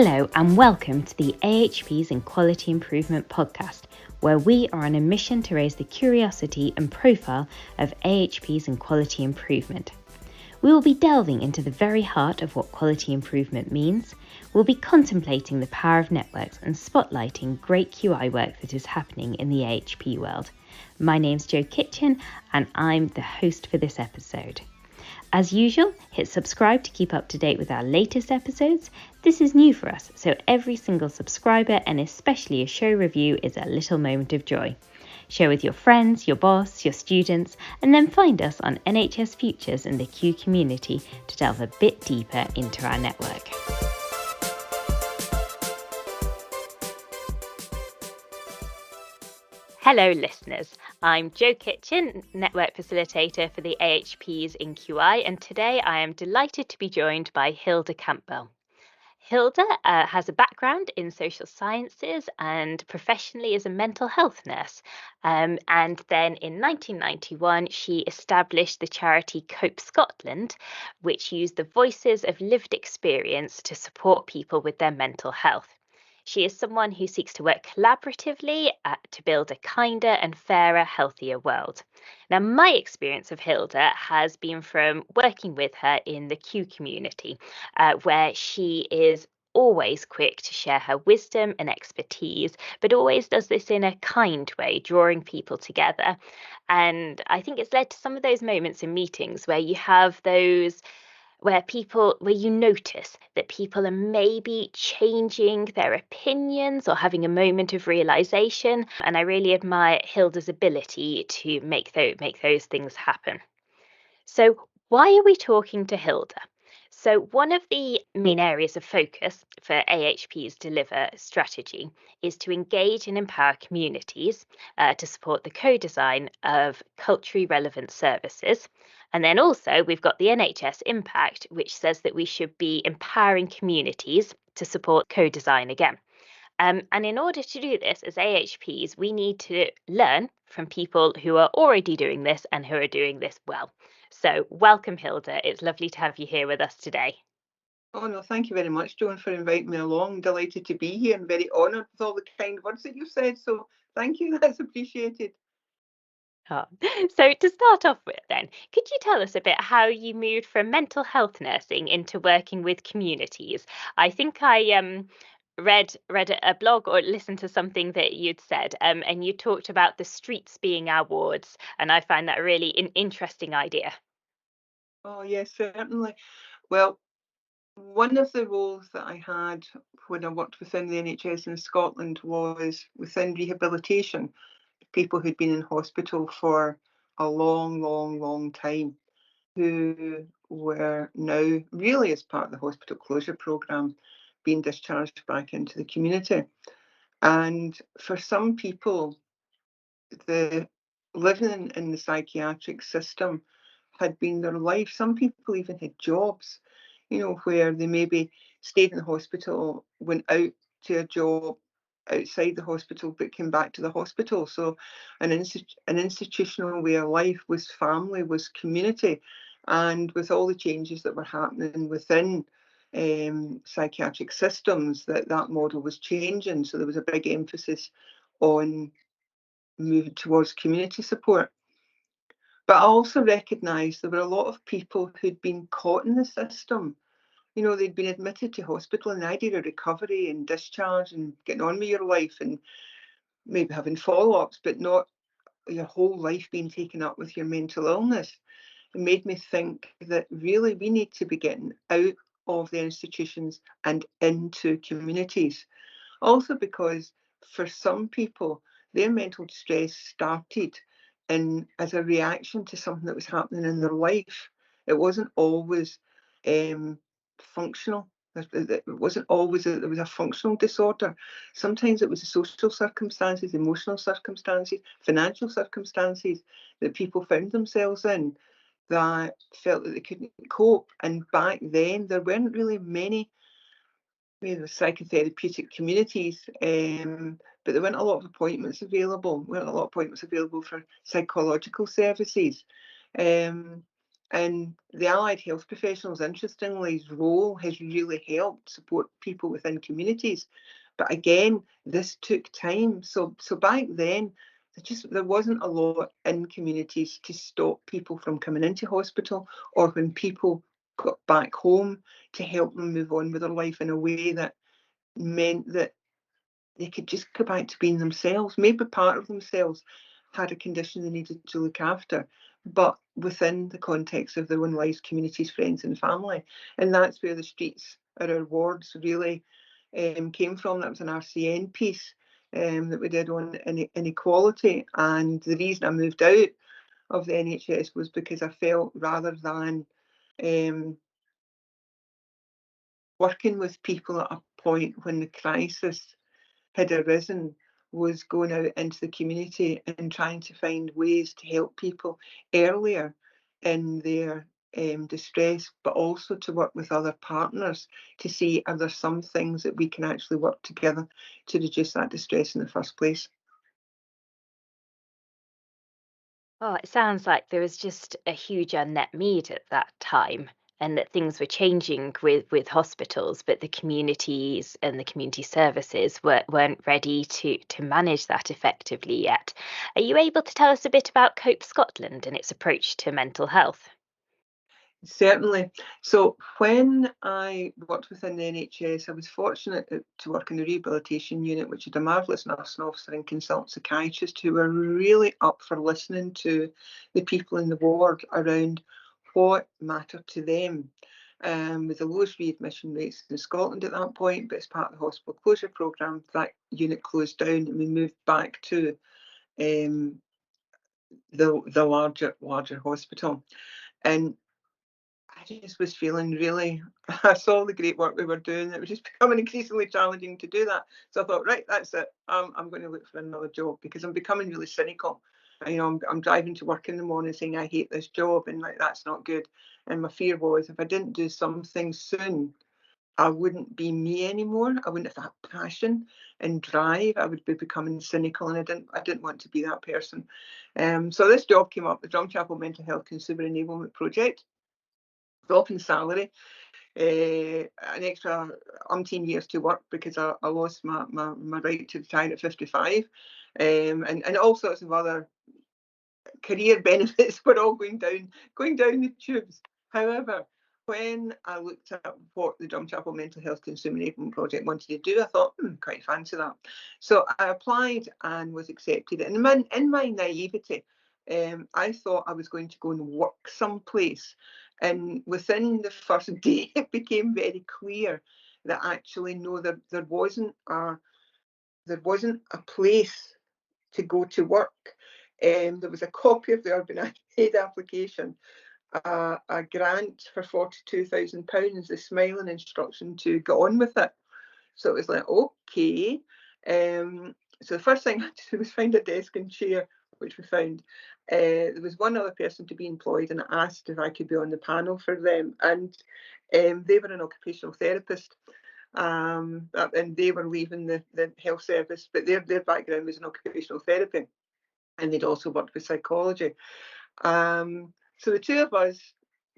Hello and welcome to the AHPs in Quality Improvement podcast, where we are on a mission to raise the curiosity and profile of AHPs in quality improvement. We will be delving into the very heart of what quality improvement means. We'll be contemplating the power of networks and spotlighting great QI work that is happening in the AHP world. My name's Jo Kitchen and I'm the host for this episode. As usual, hit subscribe to keep up to date with our latest episodes. This is new for us, so every single subscriber and especially a show review is a little moment of joy. Share with your friends, your boss, your students, and then find us on NHS Futures and the Q community to delve a bit deeper into our network. Hello listeners, I'm Jo Kitchen, Network Facilitator for the AHPs in QI, and today I am delighted to be joined by Hilda Campbell. Hilda has a background in social sciences and professionally is a mental health nurse. And then in 1991, she established the charity Cope Scotland, which used the voices of lived experience to support people with their mental health. She is someone who seeks to work collaboratively to build a kinder and fairer, healthier world. Now, my experience of Hilda has been from working with her in the Q community, where she is always quick to share her wisdom and expertise, but always does this in a kind way, drawing people together. And I think it's led to some of those moments in meetings where you have those where you notice that people are maybe changing their opinions or having a moment of realization. And I really admire Hilda's ability to make those things happen. So why are we talking to Hilda? So one of the main areas of focus for AHP's Deliver strategy is to engage and empower communities to support the co-design of culturally relevant services. And then also we've got the NHS Impact, which says that we should be empowering communities to support co-design again. And in order to do this as AHPs, we need to learn from people who are already doing this and who are doing this well. So welcome, Hilda. It's lovely to have you here with us today. Oh, no, thank you very much, Joan, for inviting me along. Delighted to be here and very honoured with all the kind words that you've said. So thank you, that's appreciated. Oh. So to start off with then, could you tell us a bit how you moved from mental health nursing into working with communities? I think I read a blog or listened to something that you'd said, and you talked about the streets being our wards, and I find that a really interesting idea. Oh, yes, certainly. Well, one of the roles that I had when I worked within the NHS in Scotland was within rehabilitation, people who'd been in hospital for a long, long, long time, who were now really, as part of the hospital closure programme, being discharged back into the community. And for some people, the living in the psychiatric system had been their life. Some people even had jobs, where they maybe stayed in the hospital, went out to a job outside the hospital, but came back to the hospital. So an institutional way of life was family, was community. And with all the changes that were happening within psychiatric systems, that model was changing. So there was a big emphasis on moving towards community support. But I also recognised there were a lot of people who'd been caught in the system. They'd been admitted to hospital and the idea of recovery and discharge and getting on with your life and maybe having follow-ups, but not your whole life being taken up with your mental illness. It made me think that really we need to be getting out of the institutions and into communities. Also because for some people, their mental distress started as a reaction to something that was happening in their life. It wasn't always functional. It wasn't always there was a functional disorder. Sometimes it was the social circumstances, emotional circumstances, financial circumstances that people found themselves in that felt that they couldn't cope. And back then, there weren't really many psychotherapeutic communities, but there weren't a lot of appointments available. Weren't a lot of appointments available for psychological services. And the allied health professionals, interestingly's role has really helped support people within communities. But again, this took time. So back then, there wasn't a lot in communities to stop people from coming into hospital, or when people got back home, to help them move on with their life in a way that meant that they could just go back to being themselves. Maybe part of themselves had a condition they needed to look after, but within the context of their own lives, communities, friends, and family. And that's where the streets or our wards really came from. That was an RCN piece that we did on inequality. And the reason I moved out of the NHS was because I felt, rather than working with people at a point when the crisis had arisen, was going out into the community and trying to find ways to help people earlier in their distress, but also to work with other partners to see, are there some things that we can actually work together to reduce that distress in the first place. Oh, it sounds like there was just a huge unmet need at that time, and that things were changing with hospitals, but the communities and the community services weren't ready to manage that effectively yet. Are you able to tell us a bit about Cope Scotland and its approach to mental health? Certainly. So when I worked within the NHS, I was fortunate to work in the rehabilitation unit, which had a marvellous nursing officer and consultant psychiatrist who were really up for listening to the people in the ward around what mattered to them. With the lowest readmission rates in Scotland at that point, but as part of the hospital closure programme, that unit closed down and we moved back to um, the larger hospital. And I just was feeling really, I saw the great work we were doing. It was just becoming increasingly challenging to do that. So I thought, right, that's it. I'm going to look for another job, because I'm becoming really cynical. I'm driving to work in the morning saying I hate this job, and like, that's not good. And my fear was, if I didn't do something soon, I wouldn't be me anymore. I wouldn't have that passion and drive. I would be becoming cynical, and I didn't want to be that person. So this job came up, the Drumchapel Mental Health Consumer Enablement Project. Drop in salary, an extra umpteen years to work, because I lost my right to retire at 55, and all sorts of other career benefits were all going down the tubes. However, when I looked at what the Drumchapel Mental Health Consumer Enablement Project wanted to do, I thought, quite fancy that. So I applied and was accepted. And in my naivety, I thought I was going to go and work someplace. And within the first day, it became very clear that actually, no, there wasn't a place to go to work. There was a copy of the Urban Aid application, a grant for £42,000, the smiling instruction to get on with it. So it was like, okay. So the first thing I had to do was find a desk and chair, which we found. There was one other person to be employed, and I asked if I could be on the panel for them. And they were an occupational therapist. And they were leaving the health service, but their background was in occupational therapy, and they'd also worked with psychology. So the two of us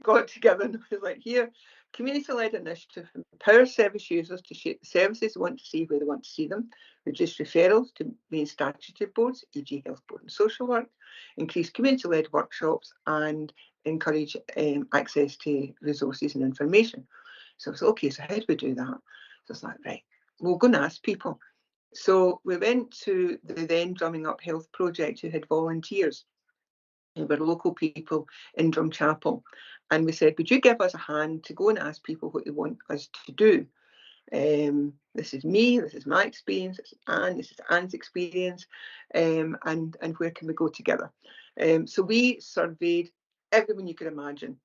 got together and was like, here, community-led initiative, empower service users to shape the services they want to see where they want to see them, reduce referrals to main statutory boards, e.g. health board and social work, increase community-led workshops, and encourage access to resources and information. So I was okay, so how do we do that? So it's like, right, we'll go and ask people. So we went to the then Drumming Up Health project, who had volunteers, who were local people in Drumchapel. And we said, would you give us a hand to go and ask people what they want us to do? This is me, this is my experience, this is Anne's experience, and where can we go together? So we surveyed everyone you could imagine.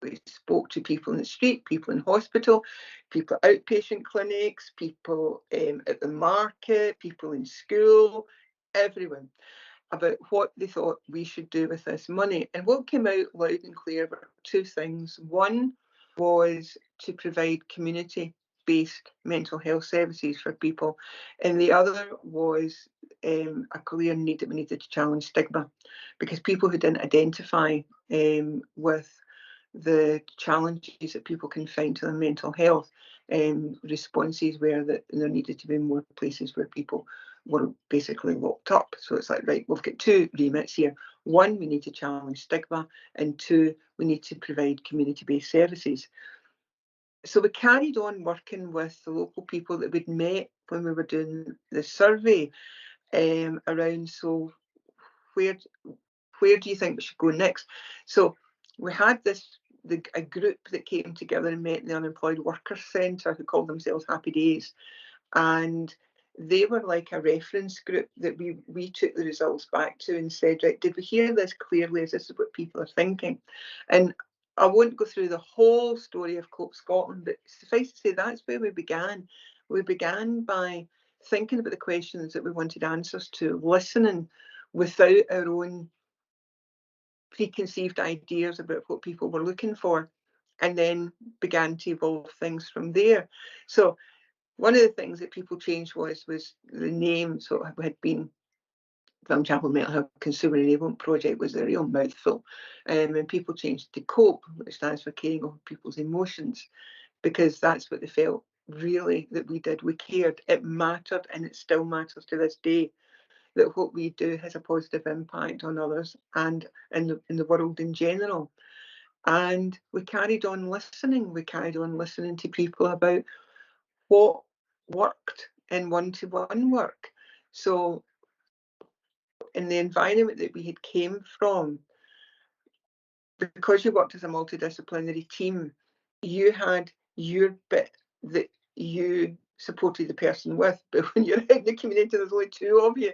We spoke to people in the street, people in hospital, people at outpatient clinics, people at the market, people in school, everyone, about what they thought we should do with this money. And what came out loud and clear were two things. One was to provide community-based mental health services for people, and the other was a clear need that we needed to challenge stigma, because people who didn't identify with the challenges that people can find to their mental health. Responses were that there needed to be more places where people were basically locked up. So it's like, right, we've got two remits here. One, we need to challenge stigma, and two, we need to provide community-based services. So we carried on working with the local people that we'd met when we were doing the survey around, so where do you think we should go next? So we had a group that came together and met in the Unemployed Workers Centre, who called themselves Happy Days. And they were like a reference group that we took the results back to and said, right, did we hear this clearly? Is this what people are thinking? And I won't go through the whole story of Cope Scotland, but suffice to say, that's where we began. We began by thinking about the questions that we wanted answers to, listening without our own preconceived ideas about what people were looking for, and then began to evolve things from there. So one of the things that people changed was the name. So it had been Drumchapel Mental Health Consumer Enablement Project, was a real mouthful. And people changed to COPE, which stands for Caring Over People's Emotions, because that's what they felt really that we did. We cared, it mattered, and it still matters to this day, that what we do has a positive impact on others and in the world in general. And we carried on listening. We carried on listening to people about what worked in one-to-one work. So in the environment that we had came from, because you worked as a multidisciplinary team, you had your bit that you supported the person with, but when you're out in the community, there's only two of you.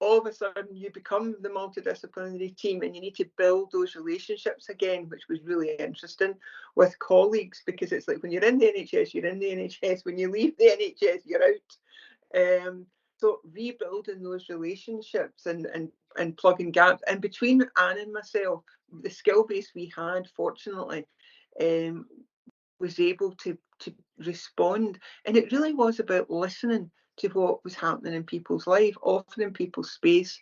All of a sudden you become the multidisciplinary team, and you need to build those relationships again, which was really interesting with colleagues, because it's like when you're in the NHS, you're in the NHS. When you leave the NHS, you're out. So rebuilding those relationships and plugging gaps. And between Anne and myself, the skill base we had, fortunately, was able to respond. And it really was about listening to what was happening in people's life, offering people space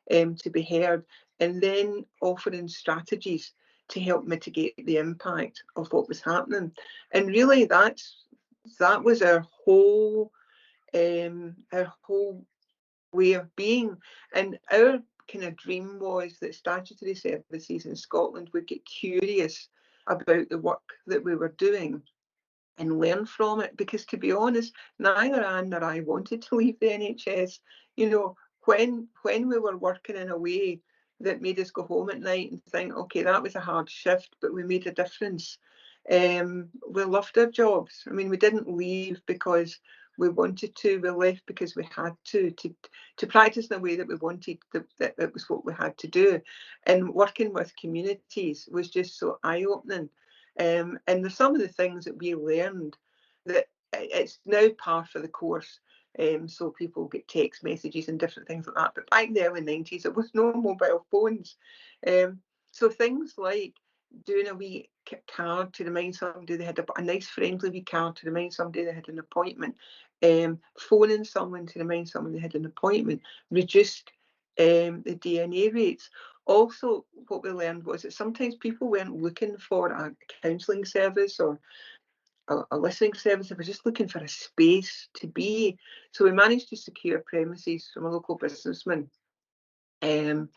to be heard, and then offering strategies to help mitigate the impact of what was happening. And really that was our whole way of being. And our kind of dream was that statutory services in Scotland would get curious about the work that we were doing and learn from it. Because to be honest, neither Anne nor I wanted to leave the NHS. You know, when we were working in a way that made us go home at night and think, okay, that was a hard shift, but we made a difference. We loved our jobs. I mean, we didn't leave because we wanted to. We left because we had to practice in a way that we wanted, that it was what we had to do. And working with communities was just so eye-opening. And there's some of the things that we learned that it's now par for the course. So people get text messages and different things like that. But back in the early 90s, there was no mobile phones. So things like doing a wee card to remind somebody they had a nice friendly wee card to remind somebody they had an appointment, phoning someone to remind someone they had an appointment, reduced the DNA rates. Also, what we learned was that sometimes people weren't looking for a counselling service or a listening service. They were just looking for a space to be. So we managed to secure premises from a local businessman. And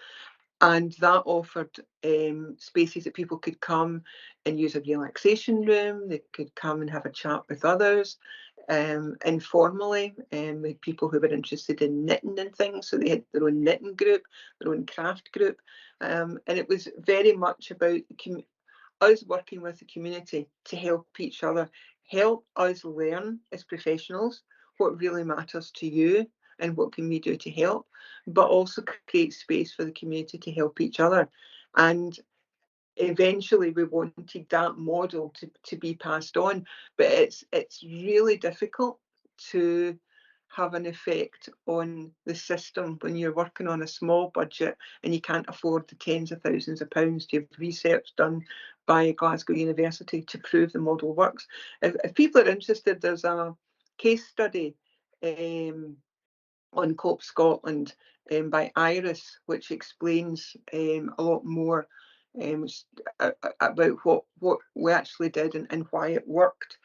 that offered spaces that people could come and use a relaxation room. They could come and have a chat with others informally, with people who were interested in knitting and things. So they had their own knitting group, their own craft group. And it was very much about us working with the community to help each other, help us learn as professionals what really matters to you and what can we do to help, but also create space for the community to help each other. And eventually we wanted that model to be passed on, but it's really difficult to have an effect on the system when you're working on a small budget and you can't afford the tens of thousands of pounds to have research done by Glasgow University to prove the model works. If people are interested, there's a case study on COPE Scotland by Iris, which explains a lot more about what we actually did and why it worked.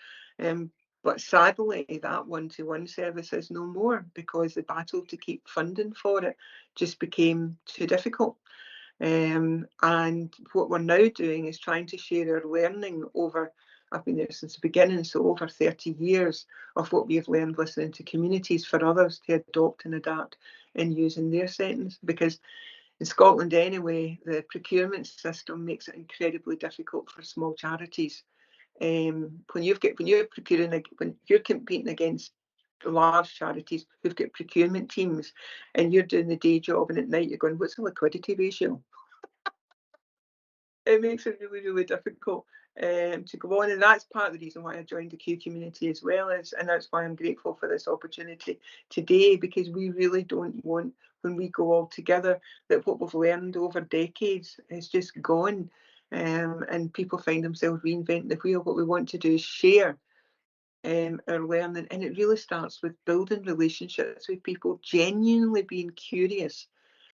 But sadly, that one-to-one service is no more because the battle to keep funding for it just became too difficult. And what we're now doing is trying to share our learning over, I've been there since the beginning, so over 30 years of what we've learned listening to communities for others to adopt and adapt and use in their settings. Because in Scotland anyway, the procurement system makes it incredibly difficult for small charities. When you're competing against large charities who've got procurement teams and you're doing the day job and at night you're going, what's the liquidity ratio? It makes it really, really difficult to go on. And that's part of the reason why I joined the Q community as well. And that's why I'm grateful for this opportunity today, because we really don't want, when we go all together, that what we've learned over decades is just gone. And people find themselves reinventing the wheel. What we want to do is share our learning. And it really starts with building relationships with people, genuinely being curious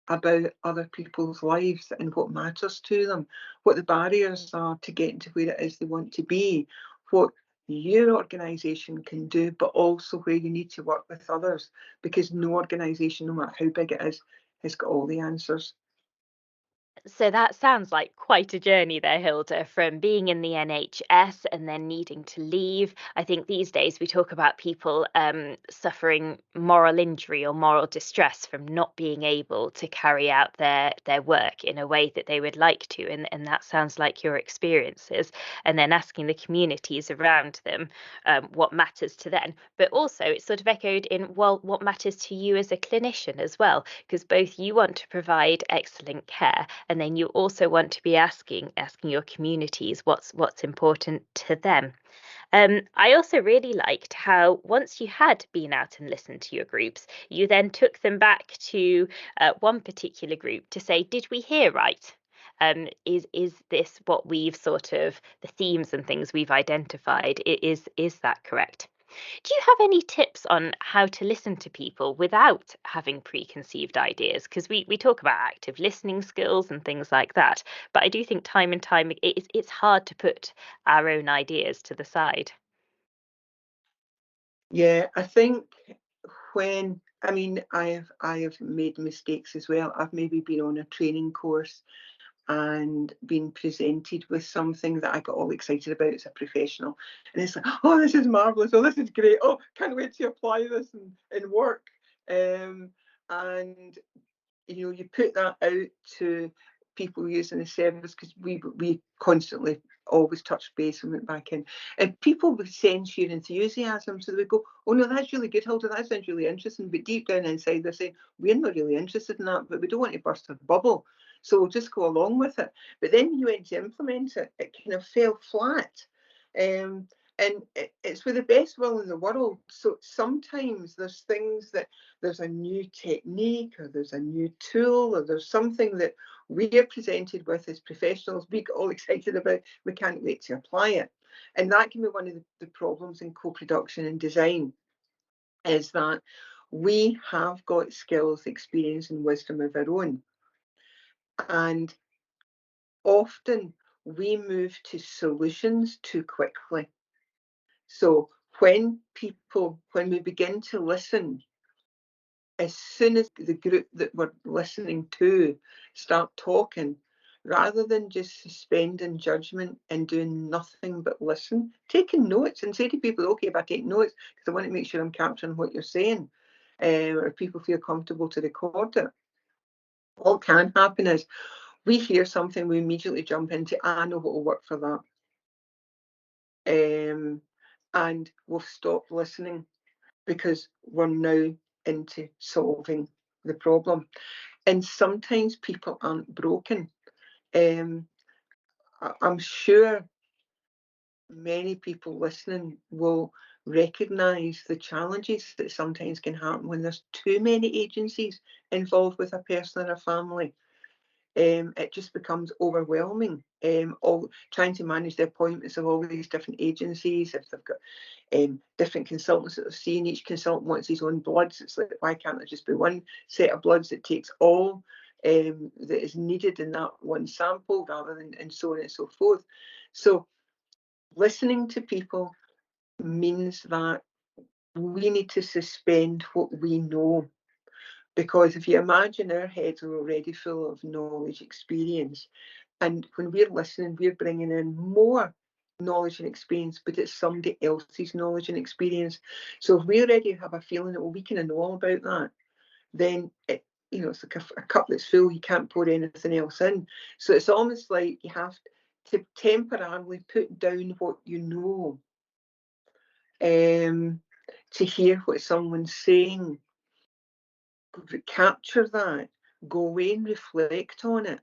about other people's lives and what matters to them, what the barriers are to getting to where it is they want to be, what your organisation can do, but also where you need to work with others, because no organisation, no matter how big it is, has got all the answers. So that sounds like quite a journey there, Hilda, from being in the NHS and then needing to leave. I think these days we talk about people suffering moral injury or moral distress from not being able to carry out their work in a way that they would like to. And that sounds like your experiences. And then asking the communities around them what matters to them. But also it's sort of echoed in, well, what matters to you as a clinician as well, because both you want to provide excellent care and then you also want to be asking your communities what's important to them. I also really liked how once you had been out and listened to your groups, you then took them back to one particular group to say, did we hear right? Is this what we've sort of the themes and things we've identified? Is that correct? Do you have any tips on how to listen to people without having preconceived ideas? Because we talk about active listening skills and things like that, but I do think time and time it's hard to put our own ideas to the side. Yeah, I think I have made mistakes as well. I've maybe been on a training course and been presented with something that I got all excited about as a professional. And it's like, oh, this is marvellous. Oh, this is great. Oh, can't wait to apply this in work. And you put that out to people using the service, because we constantly always touch base and went back in, and people would sense your enthusiasm, so they would go, oh no, that's really good, Hilda, that sounds really interesting, but deep down inside they're saying, we're not really interested in that, but we don't want to burst our bubble, so we'll just go along with it. But then when you went to implement it, it kind of fell flat. um, and it's with the best will in the world. So sometimes there's a new technique, or there's a new tool, or there's something that we are presented with as professionals, we get all excited about, we can't wait to apply it. And that can be one of the problems in co-production and design, is that we have got skills, experience, and wisdom of our own. And often we move to solutions too quickly. So when we begin to listen, as soon as the group that we're listening to start talking, rather than just suspending judgment and doing nothing but listen, taking notes and say to people, okay, if I take notes, because I want to make sure I'm capturing what you're saying, or if people feel comfortable to record it. What can happen is we hear something, we immediately jump into, I know what will work for that. And we'll stop listening because we're now into solving the problem. And sometimes people aren't broken. I'm sure many people listening will recognise the challenges that sometimes can happen when there's too many agencies involved with a person or a family. It just becomes overwhelming. All trying to manage the appointments of all these different agencies. If they've got different consultants that they're seeing, each consultant wants his own bloods. It's like, why can't there just be one set of bloods that takes all that is needed in that one sample rather than and so on and so forth. So listening to people means that we need to suspend what we know, because if you imagine our heads are already full of knowledge, experience, and when we're listening, we're bringing in more knowledge and experience, but it's somebody else's knowledge and experience. So if we already have a feeling that, well, we kind of know all about that, then it's like a cup that's full, you can't pour anything else in. So it's almost like you have to temporarily put down what you know, to hear what someone's saying, capture that, go away and reflect on it,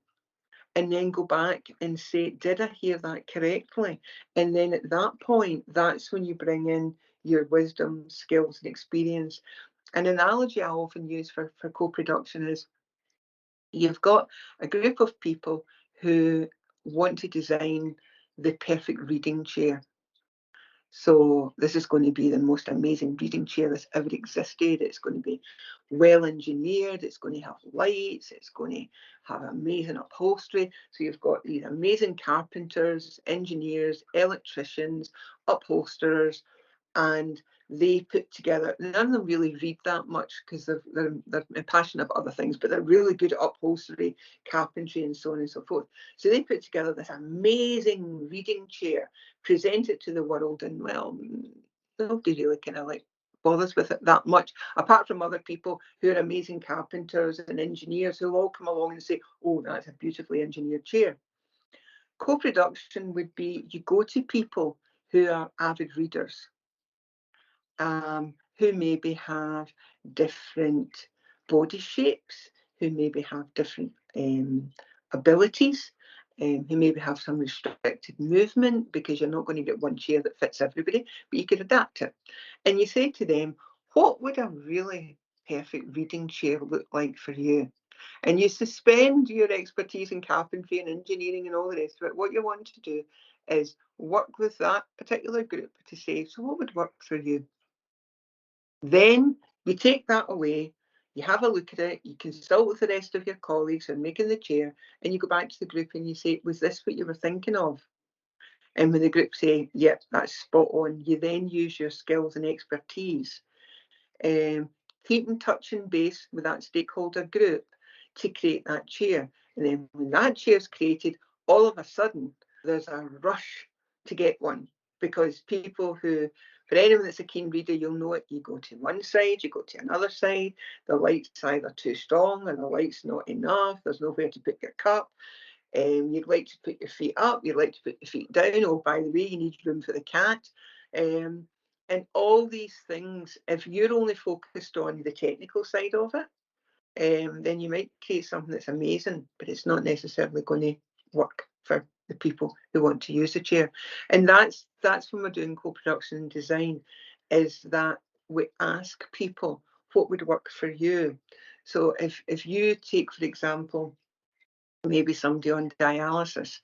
and then go back and say, did I hear that correctly? And then at that point, that's when you bring in your wisdom, skills, and experience. An analogy I often use for co-production is, you've got a group of people who want to design the perfect reading chair. So this is going to be the most amazing reading chair that's ever existed. It's going to be well engineered. It's going to have lights. It's going to have amazing upholstery. So you've got these amazing carpenters, engineers, electricians, upholsterers, and they put together, none of them really read that much because they're passionate about other things, but they're really good at upholstery, carpentry, and so on and so forth. So they put together this amazing reading chair, present it to the world, and well, nobody really kind of like bothers with it that much, apart from other people who are amazing carpenters and engineers who'll all come along and say, oh, that's a beautifully engineered chair. Co-production would be, you go to people who are avid readers, who maybe have different body shapes, who maybe have different abilities, who maybe have some restricted movement, because you're not going to get one chair that fits everybody, but you can adapt it. And you say to them, what would a really perfect reading chair look like for you? And you suspend your expertise in carpentry and engineering and all the rest of it. What you want to do is work with that particular group to say, so what would work for you? Then you take that away, you have a look at it, you consult with the rest of your colleagues who are making the chair, and you go back to the group and you say, was this what you were thinking of? And when the group say, yep, that's spot on, you then use your skills and expertise. Keep in touch and base with that stakeholder group to create that chair. And then when that chair is created, all of a sudden, there's a rush to get one, because people who, for anyone that's a keen reader, you'll know it, you go to one side, you go to another side, the light's either too strong and the light's not enough, there's nowhere to put your cup, you'd like to put your feet up, you'd like to put your feet down, oh, by the way, you need room for the cat. And all these things, if you're only focused on the technical side of it, then you might create something that's amazing, but it's not necessarily going to work for the people who want to use the chair. And that's when we're doing co-production and design, is that we ask people what would work for you. So if you take, for example, maybe somebody on dialysis,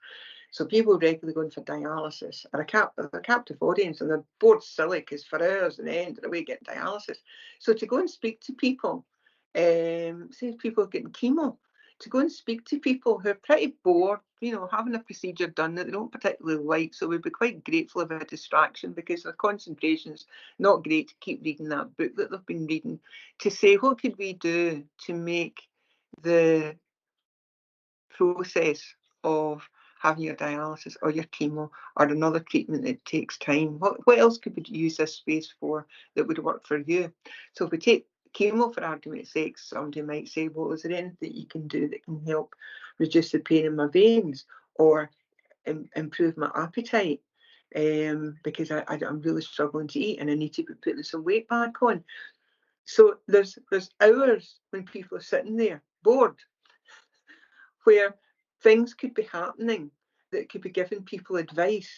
so people regularly going for dialysis are a captive audience, and they're bored silly because for hours and end of the way getting dialysis. So to go and speak to people, say if people are getting chemo, to go and speak to people who are pretty bored, having a procedure done that they don't particularly like, so we'd be quite grateful of a distraction because their concentration's not great to keep reading that book that they've been reading, to say, what could we do to make the process of having your dialysis or your chemo or another treatment that takes time, what else could we use this space for that would work for you? So if we take chemo for argument's sake, somebody might say, well, is there anything that you can do that can help reduce the pain in my veins or improve my appetite? Because I'm really struggling to eat and I need to be putting some weight back on. So there's hours when people are sitting there bored, where things could be happening that could be giving people advice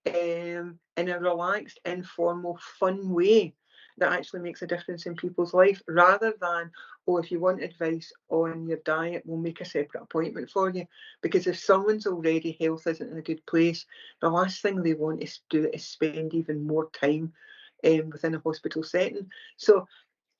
in a relaxed, informal, fun way that actually makes a difference in people's life, rather than, oh, if you want advice on your diet, we'll make a separate appointment for you. Because if someone's already health isn't in a good place, the last thing they want is to do is spend even more time within a hospital setting. So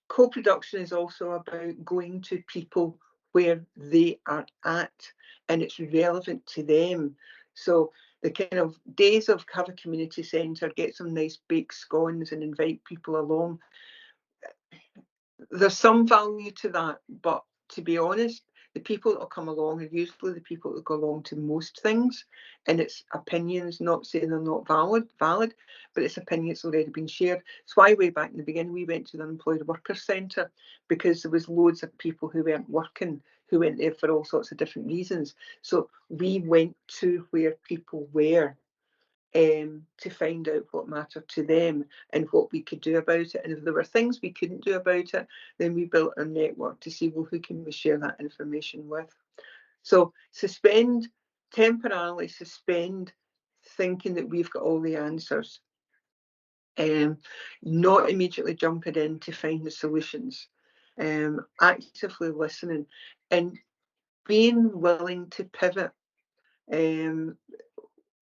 co-production is also about going to people where they are at, and it's relevant to them. So the kind of days of have a community centre, get some nice baked scones and invite people along, there's some value to that, but to be honest, the people that will come along are usually the people that go along to most things, and it's opinions, not saying they're not valid, but it's opinions already been shared. It's why way back in the beginning we went to the Unemployed Workers Centre, because there was loads of people who weren't working who went there for all sorts of different reasons. So we went to where people were, to find out what mattered to them and what we could do about it. And if there were things we couldn't do about it, then we built our network to see, well, who can we share that information with? So temporarily suspend thinking that we've got all the answers. Not immediately jumping in to find the solutions. Actively listening and being willing to pivot.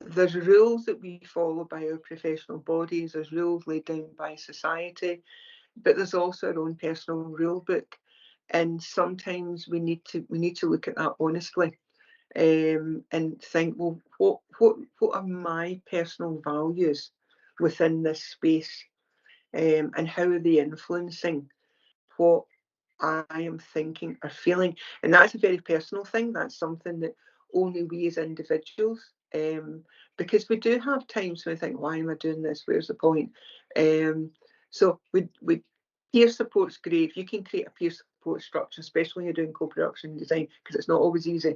There's rules that we follow by our professional bodies, there's rules laid down by society, but there's also our own personal rule book. And sometimes we need to look at that honestly, and think, well, what are my personal values within this space, and how are they influencing what I am thinking or feeling? And that's a very personal thing. That's something that only we as individuals, because we do have times when we think, why am I doing this? Where's the point? So we peer support's great. If you can create a peer support structure, especially when you're doing co-production design, because it's not always easy.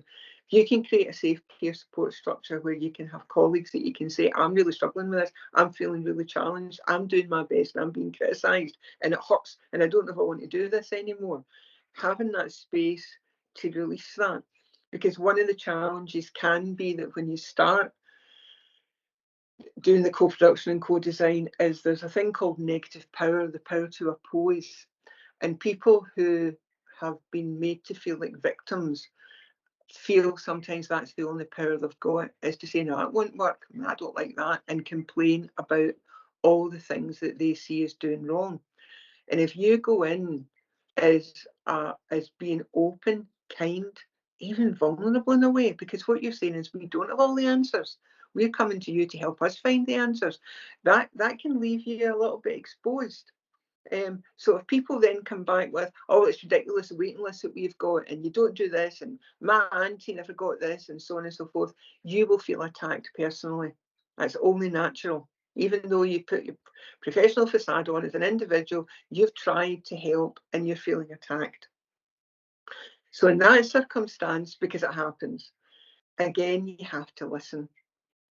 If you can create a safe peer support structure where you can have colleagues that you can say, I'm really struggling with this, I'm feeling really challenged, I'm doing my best, and I'm being criticised, and it hurts, and I don't know if I want to do this anymore. Having that space to release that. Because one of the challenges can be that when you start doing the co-production and co-design is there's a thing called negative power, the power to oppose. And people who have been made to feel like victims feel sometimes that's the only power they've got, is to say, no, that won't work, I don't like that, and complain about all the things that they see as doing wrong. And if you go in as being open, kind, even vulnerable in a way, because what you're saying is we don't have all the answers. We're coming to you to help us find the answers. That can leave you a little bit exposed. So if people then come back with, oh, it's ridiculous, the waiting list that we've got, and you don't do this, and my auntie never got this, and so on and so forth, you will feel attacked personally. That's only natural. Even though you put your professional facade on as an individual, you've tried to help and you're feeling attacked. So in that circumstance, because it happens, again, you have to listen.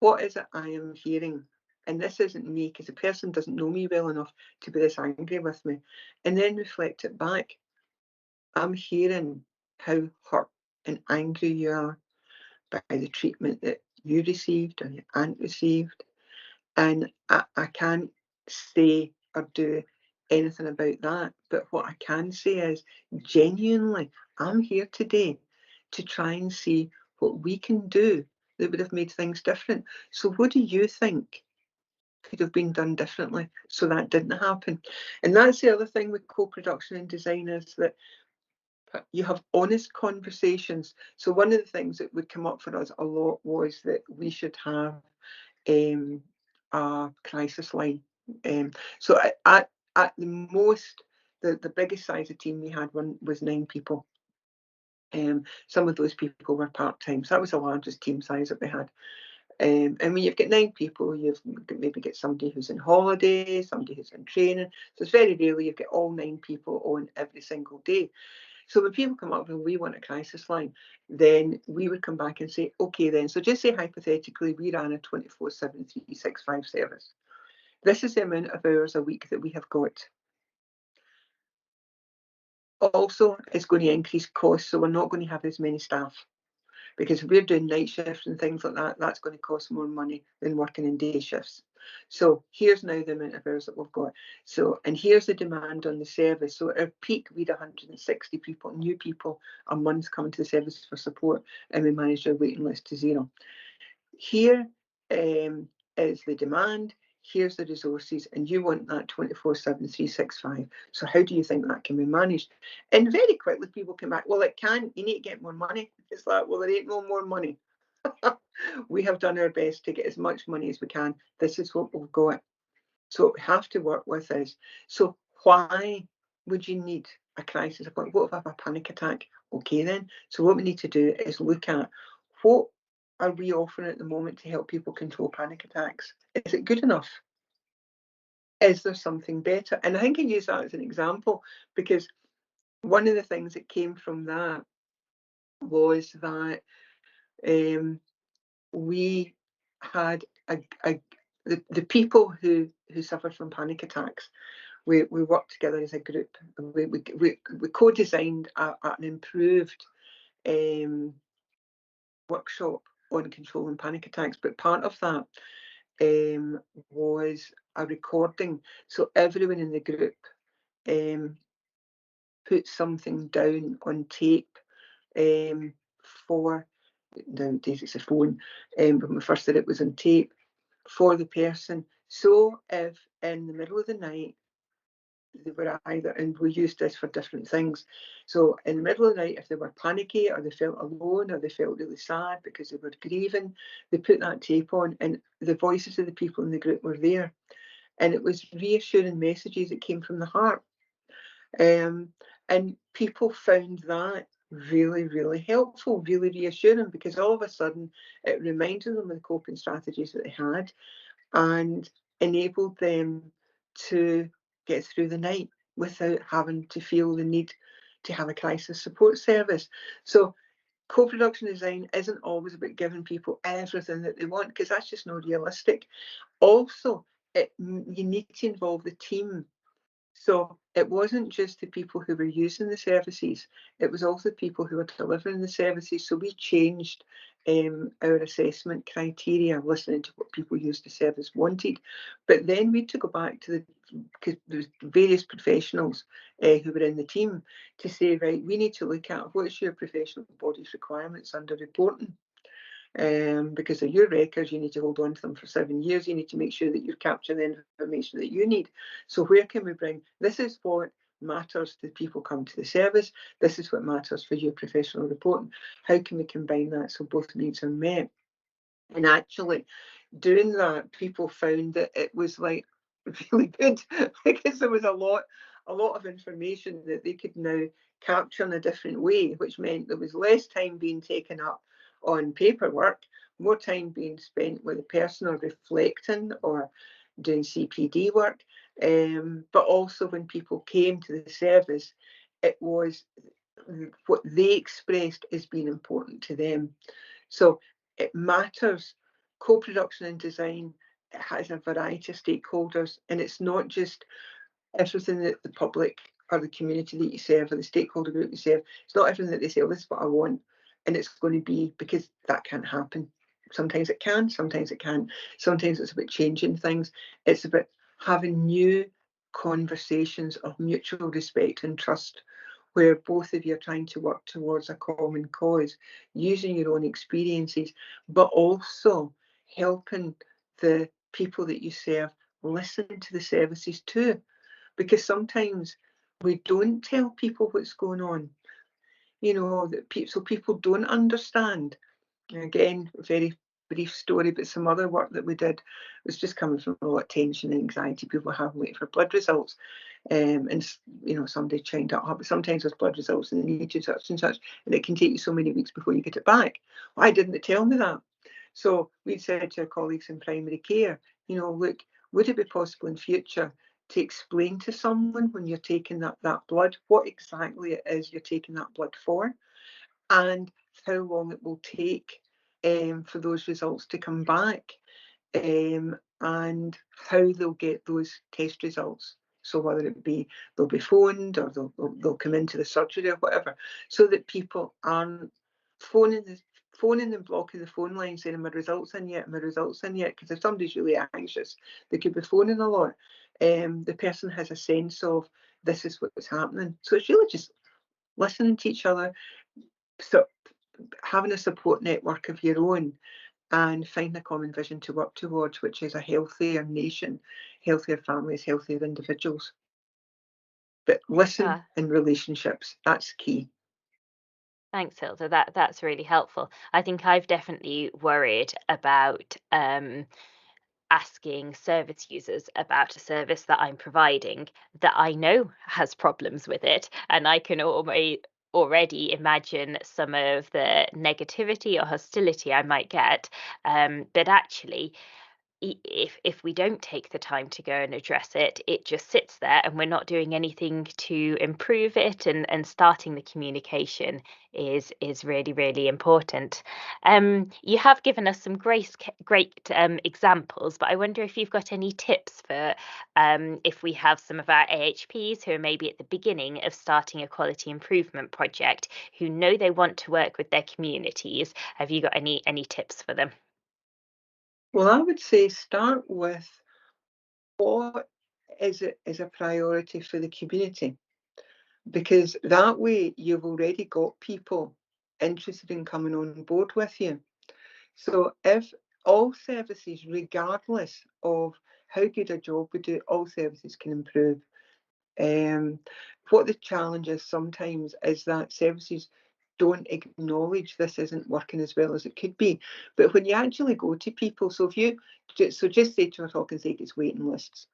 What is it I am hearing? And this isn't me, because the person doesn't know me well enough to be this angry with me. And then reflect it back. I'm hearing how hurt and angry you are by the treatment that you received or your aunt received. And I can't say or do anything about that. But what I can say is, genuinely, I'm here today to try and see what we can do that would have made things different. So what do you think could have been done differently so that didn't happen? And that's the other thing with co-production and design, is that you have honest conversations. So one of the things that would come up for us a lot was that we should have a crisis line. So at the most, the biggest size of team we had was 9 people. Some of those people were part-time, so that was the largest team size that we had. And when you've got 9 people, you've maybe got somebody who's on holiday, somebody who's in training. So it's very rarely you've got all 9 people on every single day. So when people come up and we want a crisis line, then we would come back and say, okay then, so just say hypothetically we ran a 24/7, 365 service. This is the amount of hours a week that we have got. Also, it's going to increase costs, so we're not going to have as many staff. Because if we're doing night shifts and things like that, that's going to cost more money than working in day shifts. So here's now the amount of hours that we've got. So, and here's the demand on the service. So at our peak, we had 160 people, new people a month coming to the service for support, and we managed our waiting list to 0. Here is the demand. here's the resources, and you want that 24/7, 365. So how do you think that can be managed? And very quickly people come back, well, it can, you need to get more money. It's like, well, there ain't no more money. We have done our best to get as much money as we can. This is what we've got. So what we have to work with is, so why would you need a crisis appointment? What if I have a panic attack? Okay then. So what we need to do is look at, what are we offering at the moment to help people control panic attacks? Is it good enough? Is there something better? And I think I use that as an example because one of the things that came from that was that we had the people who suffered from panic attacks. We worked together as a group. We co-designed an improved workshop on controlling panic attacks. But part of that was a recording. So everyone in the group put something down on tape for, nowadays it's a phone, but when we first did it was on tape, for the person. So if in the middle of the night they were either, and we used this for different things, so in the middle of the night, if they were panicky or they felt alone or they felt really sad because they were grieving, they put that tape on and the voices of the people in the group were there. And it was reassuring messages that came from the heart. And people found that really, really helpful, really reassuring, because all of a sudden it reminded them of the coping strategies that they had and enabled them to get through the night without having to feel the need to have a crisis support service. So co-production design isn't always about giving people everything that they want, because that's just not realistic. Also, you need to involve the team. So it wasn't just the people who were using the services, it was also people who were delivering the services. So we changed our assessment criteria, listening to what people used the service wanted. But then we had to go back to the various professionals who were in the team to say, right, we need to look at what's your professional body's requirements under reporting. Because of your records, you need to hold on to them for 7 years. You need to make sure that you're capturing the information that you need. So where can we bring, this is what matters to people come to the service. This is what matters for your professional reporting. How can we combine that so both needs are met? And actually doing that, people found that it was like really good because there was a lot of information that they could now capture in a different way, which meant there was less time being taken up on paperwork, more time being spent with the person or reflecting or doing CPD work. But also when people came to the service, it was what they expressed as being important to them. So it matters. Co-production and design, it has a variety of stakeholders, and it's not just everything that the public or the community that you serve or the stakeholder group you serve. It's not everything that they say, oh, this is what I want, and it's going to be, because that can't happen. Sometimes it can, sometimes it can't. Sometimes it's about changing things. It's about having new conversations of mutual respect and trust, where both of you are trying to work towards a common cause, using your own experiences, but also helping the people that you serve listen to the services too. Because sometimes we don't tell people what's going on, so people don't understand. Again, a very brief story, but some other work that we did was just coming from a lot of tension and anxiety people have waiting for blood results. And somebody trained up, but sometimes there's blood results and they need to such and such, and it can take you so many weeks before you get it back. Why didn't they tell me that? So we said to our colleagues in primary care, look, would it be possible in future to explain to someone when you're taking that blood what exactly it is you're taking that blood for, and how long it will take for those results to come back, and how they'll get those test results. So whether it be they'll be phoned or they'll come into the surgery or whatever, so that people aren't phoning and blocking the phone line saying, my results in yet, my results in yet. Because if somebody's really anxious, they could be phoning a lot. The person has a sense of, this is what's happening. So it's really just listening to each other, so having a support network of your own, and find a common vision to work towards, which is a healthier nation, healthier families, healthier individuals. But listen Ah, in relationships, that's key. thanks, Hilda. That's really helpful. I think I've definitely worried about asking service users about a service that I'm providing that I know has problems with it, and I can already imagine some of the negativity or hostility I might get. But actually, if we don't take the time to go and address it, it just sits there and we're not doing anything to improve it. And starting the communication is really, really important. You have given us some great examples, but I wonder if you've got any tips for if we have some of our AHPs who are maybe at the beginning of starting a quality improvement project, who know they want to work with their communities. Have you got any tips for them? Well, I would say start with what is a priority for the community, because that way you've already got people interested in coming on board with you. So if all services, regardless of how good a job we do, all services can improve. Um, what the challenge is sometimes is that services don't acknowledge this isn't working as well as it could be. But when you actually go to people, so if you, so just say to a talking sake, it's waiting lists,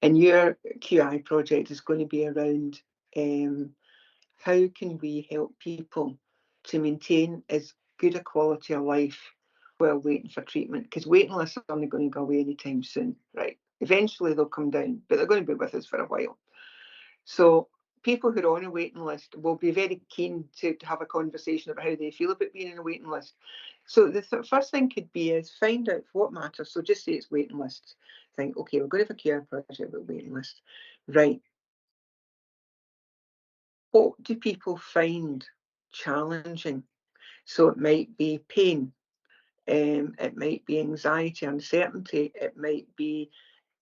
and your QI project is going to be around how can we help people to maintain as good a quality of life while waiting for treatment? Because waiting lists are only going to go away anytime soon, right? Eventually they'll come down, but they're going to be with us for a while. So people who are on a waiting list will be very keen to have a conversation about how they feel about being in a waiting list. So the first thing could be is find out what matters. So just say it's waiting lists. Think, okay, we're going to have a care project about waiting lists. Right. What do people find challenging? So it might be pain, it might be anxiety, uncertainty, it might be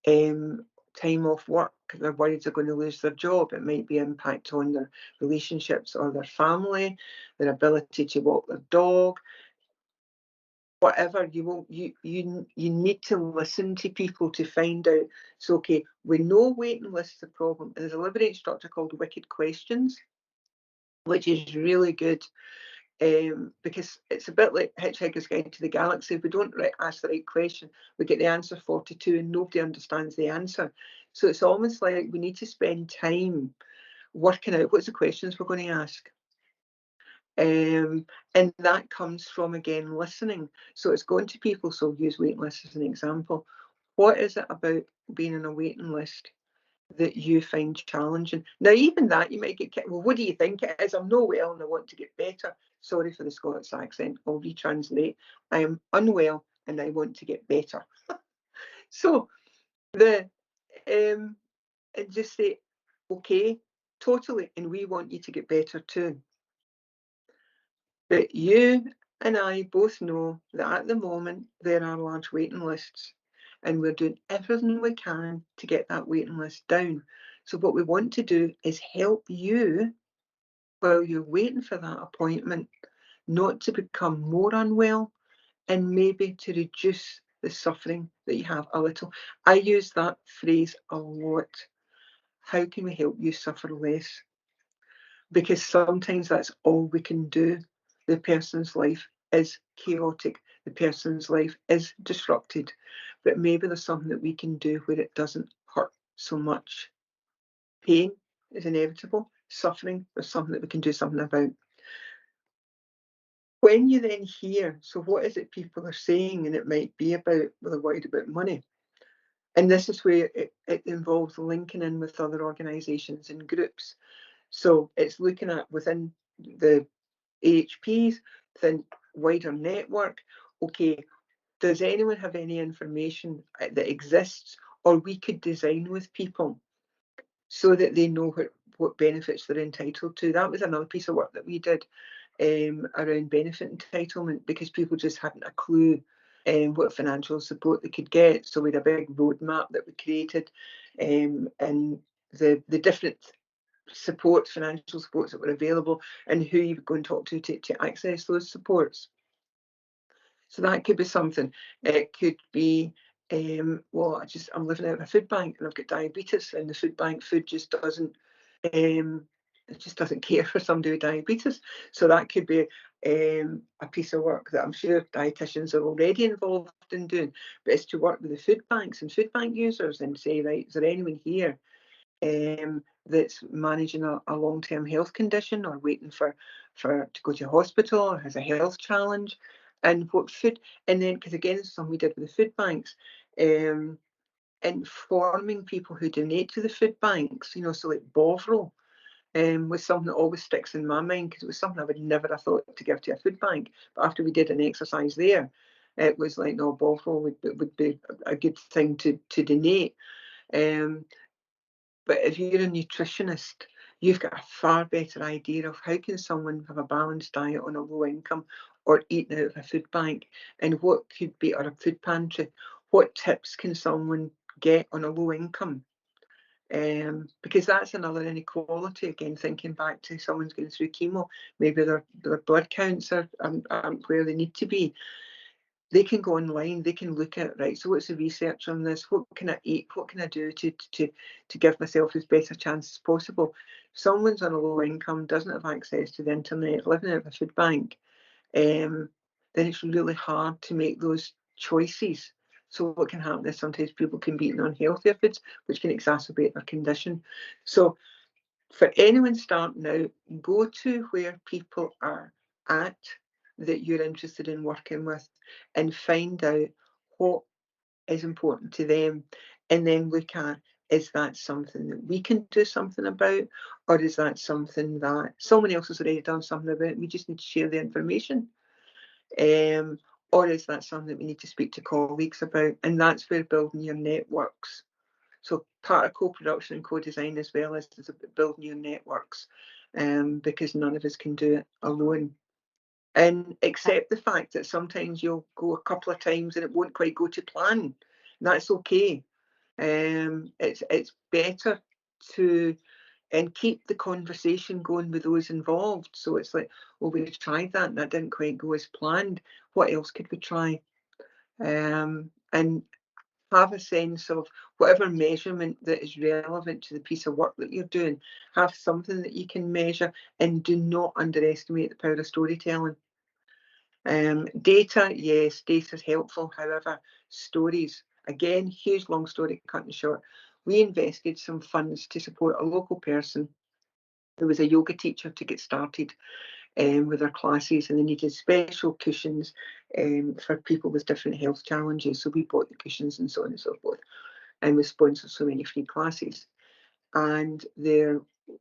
time off work. They're worried they're going to lose their job. It might be impact on their relationships or their family, their ability to walk their dog. Whatever you need to listen to people to find out. So okay, we know waiting lists the problem, and there's a Liberating structure called Wicked Questions, which is really good. Because it's a bit like Hitchhiker's Guide to the Galaxy. If we don't ask the right question, we get the answer 42 and nobody understands the answer. So it's almost like we need to spend time working out what's the questions we're going to ask. And that comes from, again, listening. So it's going to people, so I'll use waiting lists as an example. What is it about being on a waiting list that you find challenging? Now, even that, you might get, well, what do you think it is? I'm not well and I want to get better. Sorry for the Scots accent. I'll retranslate. I am unwell and I want to get better. So the and just say, okay, totally, and we want you to get better too. But you and I both know that at the moment there are large waiting lists, and we're doing everything we can to get that waiting list down. So what we want to do is help you while you're waiting for that appointment, not to become more unwell, and maybe to reduce the suffering that you have a little. I use that phrase a lot. How can we help you suffer less? Because sometimes that's all we can do. The person's life is chaotic, the person's life is disrupted, but maybe there's something that we can do where it doesn't hurt so much. Pain is inevitable, suffering, there's something that we can do something about. When you then hear, so what is it people are saying, and it might be about, well, they're worried about money. And this is where it involves linking in with other organisations and groups. So it's looking at within the AHPs, within wider network. Okay, does anyone have any information that exists, or we could design with people so that they know what benefits they're entitled to? That was another piece of work that we did around benefit entitlement, because people just hadn't a clue what financial support they could get. So we had a big roadmap that we created, and the different supports, financial supports that were available, and who you would go and talk to access those supports. So that could be something. It could be, well, I'm living out of a food bank and I've got diabetes, and the food bank food just doesn't, it just doesn't care for somebody with diabetes. So that could be a piece of work that I'm sure dietitians are already involved in doing, but it's to work with the food banks and food bank users and say, right, is there anyone here that's managing a long-term health condition or waiting for to go to hospital or has a health challenge, and what food, and then, because again, it's something we did with the food banks, informing people who donate to the food banks, so like Bovril was something that always sticks in my mind, because it was something I would never have thought to give to a food bank, but after we did an exercise there, it was like, no, Bovril would be a good thing to donate. But if you're a nutritionist, you've got a far better idea of how can someone have a balanced diet on a low income or eating out of a food bank, and what could be, or a food pantry, what tips can someone get on a low income? Because that's another inequality, again, thinking back to someone's going through chemo, maybe their blood counts aren't where they need to be. They can go online, they can look at, right, so what's the research on this? What can I eat? What can I do to give myself as best a chance as possible? Someone's on a low income, doesn't have access to the internet, living out of a food bank, then it's really hard to make those choices. So what can happen is sometimes people can be eating unhealthier foods, which can exacerbate their condition. So for anyone starting out, go to where people are at that you're interested in working with, and find out what is important to them, and then look at, is that something that we can do something about, or is that something that someone else has already done something about, we just need to share the information, or is that something that we need to speak to colleagues about? And that's where building your networks. So part of co-production and co-design as well is building your networks, because none of us can do it alone. And accept the fact that sometimes you'll go a couple of times and it won't quite go to plan. That's okay. It's better to, and keep the conversation going with those involved. So it's like, well, we tried that and that didn't quite go as planned. What else could we try? And have a sense of whatever measurement that is relevant to the piece of work that you're doing. Have something that you can measure, and do not underestimate the power of storytelling. Data, yes, data is helpful. However, stories, again, huge long story cut and short. We invested some funds to support a local person who was a yoga teacher to get started with their classes, and they needed special cushions for people with different health challenges. So we bought the cushions and so on and so forth, and we sponsored so many free classes. And there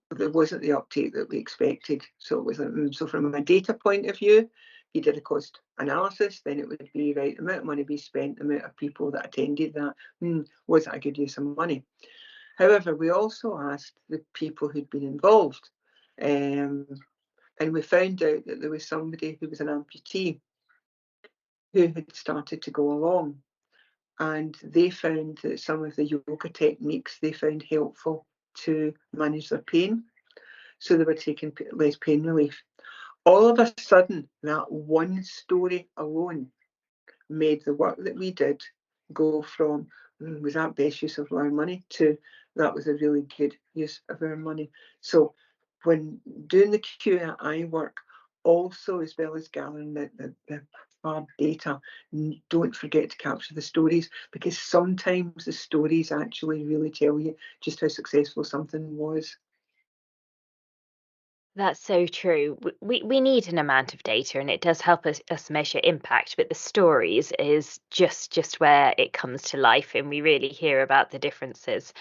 wasn't the uptake that we expected. So it was so from a data point of view, you did a cost analysis, then it would be, right, the amount of money we spent, the amount of people that attended that, was that a good use of money? However, we also asked the people who'd been involved, and we found out that there was somebody who was an amputee who had started to go along, and they found that some of the yoga techniques they found helpful to manage their pain. So they were taking less pain relief. All of a sudden, that one story alone made the work that we did go from, was that best use of our money, to that was a really good use of our money. So when doing the QI work, also as well as gathering the hard data, don't forget to capture the stories, because sometimes the stories actually really tell you just how successful something was. That's so true. We need an amount of data, and it does help us measure impact, but the stories is just where it comes to life, and we really hear about the differences.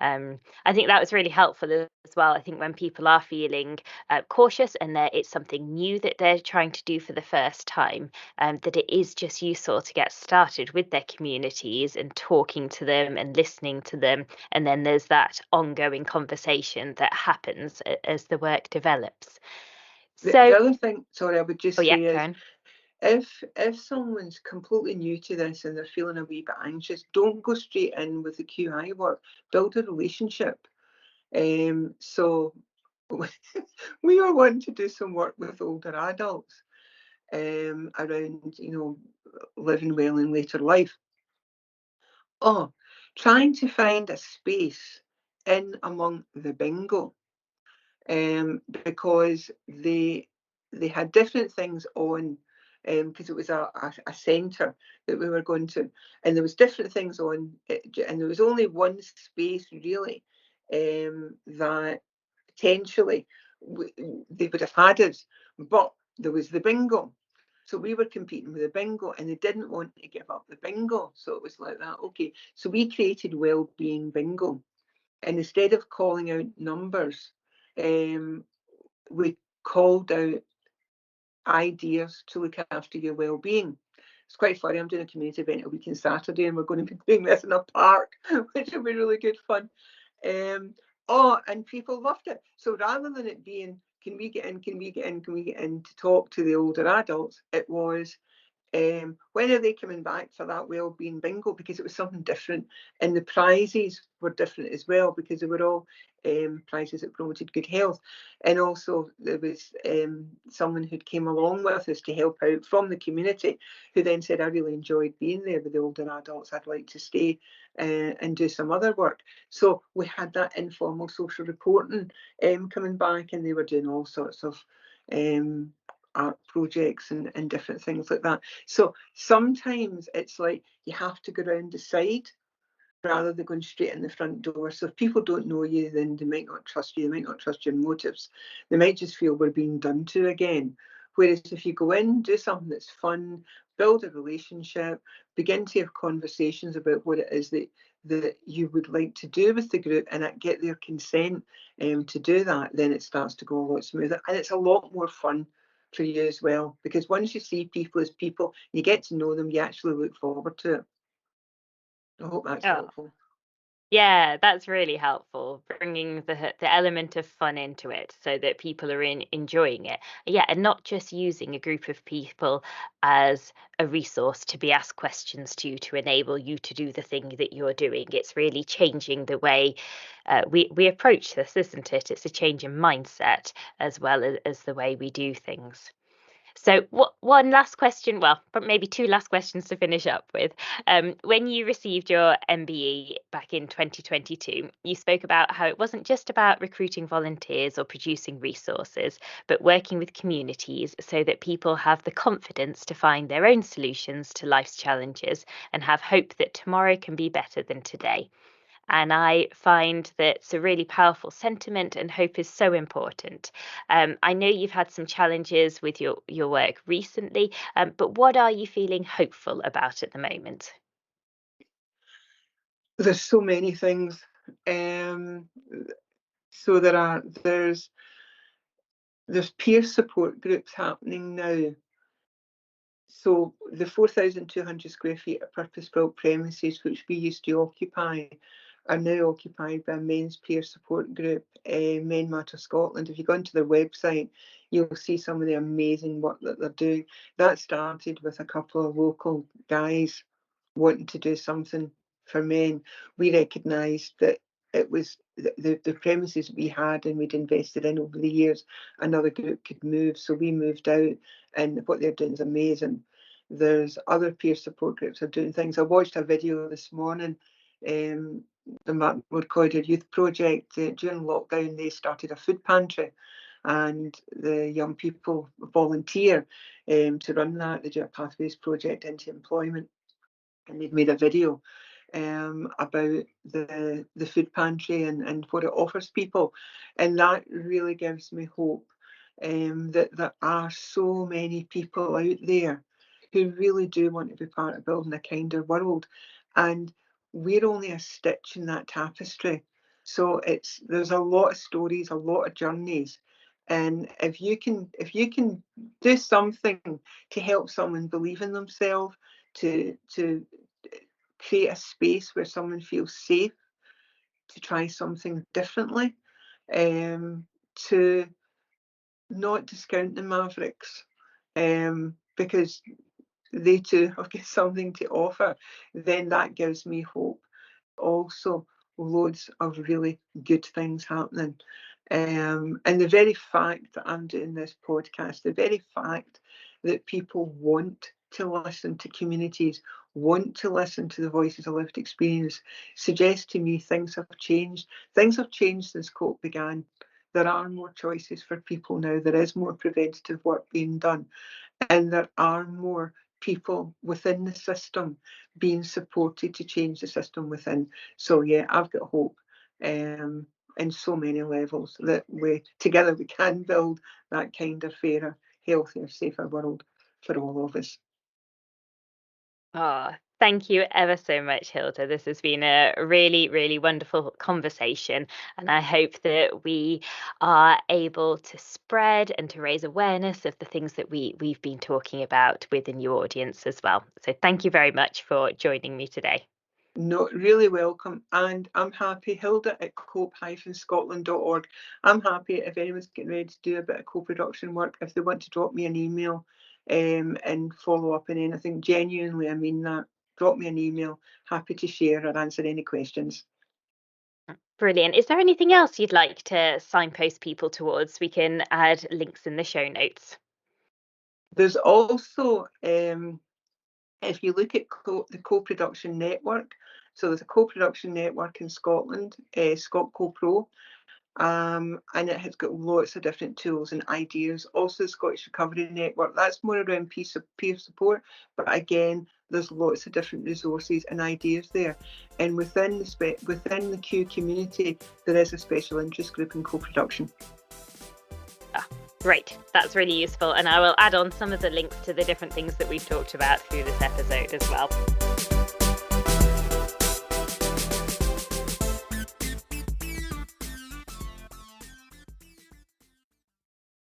I think that was really helpful as well. I think when people are feeling cautious and it's something new that they're trying to do for the first time, that it is just useful to get started with their communities and talking to them and listening to them. And then there's that ongoing conversation that happens as the work develops. The So, other thing, sorry, I would oh just yeah, say go is, on. if someone's completely new to this and they're feeling a wee bit anxious, don't go straight in with the QI work. Build a relationship. So we are wanting to do some work with older adults, around, living well in later life. Oh, trying to find a space in among the bingo, because they had different things on, because it was a centre that we were going to, and there was different things on, and there was only one space really, that potentially they would have had us, but there was the bingo. So we were competing with the bingo, and they didn't want to give up the bingo. So it was like that. Okay, so we created well-being bingo, and instead of calling out numbers, we called out ideas to look after your well-being. It's quite funny. I'm doing a community event a week on Saturday, and we're going to be doing this in a park, which will be really good fun. And people loved it. So rather than it being, can we get in, can we get in, can we get in to talk to the older adults, it was, when are they coming back for that wellbeing bingo? Because it was something different, and the prizes were different as well, because they were all prizes that promoted good health. And also there was someone who came along with us to help out from the community, who then said, I really enjoyed being there with the older adults, I'd like to stay and do some other work. So we had that informal social reporting coming back, and they were doing all sorts of art projects and different things like that. So sometimes it's like you have to go around the side rather than going straight in the front door. So if people don't know you, then they might not trust you, they might not trust your motives. They might just feel we're being done to again. Whereas if you go in, do something that's fun, build a relationship, begin to have conversations about what it is that you would like to do with the group, and get their consent to do that, then it starts to go a lot smoother. And it's a lot more fun for you as well, because once you see people as people, you get to know them, you actually look forward to it. I hope that's Oh, helpful. yeah, that's really helpful, bringing the element of fun into it so that people are enjoying it. Yeah, and not just using a group of people as a resource to be asked questions to enable you to do the thing that you're doing. It's really changing the way we approach this, isn't it? It's a change in mindset as well as the way we do things. So, one last question, well, but maybe two last questions to finish up with. When you received your MBE back in 2022, you spoke about how it wasn't just about recruiting volunteers or producing resources, but working with communities so that people have the confidence to find their own solutions to life's challenges and have hope that tomorrow can be better than today. And I find that it's a really powerful sentiment, and hope is so important. I know you've had some challenges with your work recently, but what are you feeling hopeful about at the moment? There's so many things. Um, so there's peer support groups happening now. So the 4,200 square feet of purpose-built premises which we used to occupy are now occupied by a men's peer support group, Men Matter Scotland. If you go onto their website, you'll see some of the amazing work that they're doing. That started with a couple of local guys wanting to do something for men. We recognised that it was the premises we had and we'd invested in over the years, another group could move. So we moved out, and what they're doing is amazing. There's other peer support groups are doing things. I watched a video this morning. The Martin Road Corridor Youth Project, during lockdown, they started a food pantry, and the young people volunteer to run that. They do a pathways project into employment, and they've made a video about the food pantry and what it offers people, and that really gives me hope, that there are so many people out there who really do want to be part of building a kinder world, and we're only a stitch in that tapestry. So there's a lot of stories, a lot of journeys, and if you can do something to help someone believe in themselves, to create a space where someone feels safe to try something differently, to not discount the Mavericks, because they too have got something to offer, then that gives me hope. Also, loads of really good things happening. And the very fact that I'm doing this podcast, the very fact that people want to listen to communities, want to listen to the voices of lived experience, suggests to me things have changed. Things have changed since COPE began. There are more choices for people now. There is more preventative work being done, and there are more people within the system being supported to change the system within. So yeah, I've got hope in so many levels that together we can build that kind of fairer, healthier, safer world for all of us. Oh, thank you ever so much, Hilda. This has been a really, really wonderful conversation. And I hope that we are able to spread and to raise awareness of the things that we've been talking about within your audience as well. So thank you very much for joining me today. No, really welcome. And I'm happy, Hilda at cope-scotland.org. I'm happy if anyone's getting ready to do a bit of co-production work, if they want to drop me an email and follow up on anything. Genuinely, I mean that. Drop me an email. Happy to share or answer any questions. Brilliant. Is there anything else you'd like to signpost people towards? We can add links in the show notes. There's also, if you look at the co-production network, so there's a co-production network in Scotland, ScotCo Pro, and it has got lots of different tools and ideas. Also, the Scottish Recovery Network, that's more around peer support, but again, there's lots of different resources and ideas there. And within the Q community, there is a special interest group in co-production. Great, that's really useful. And I will add on some of the links to the different things that we've talked about through this episode as well.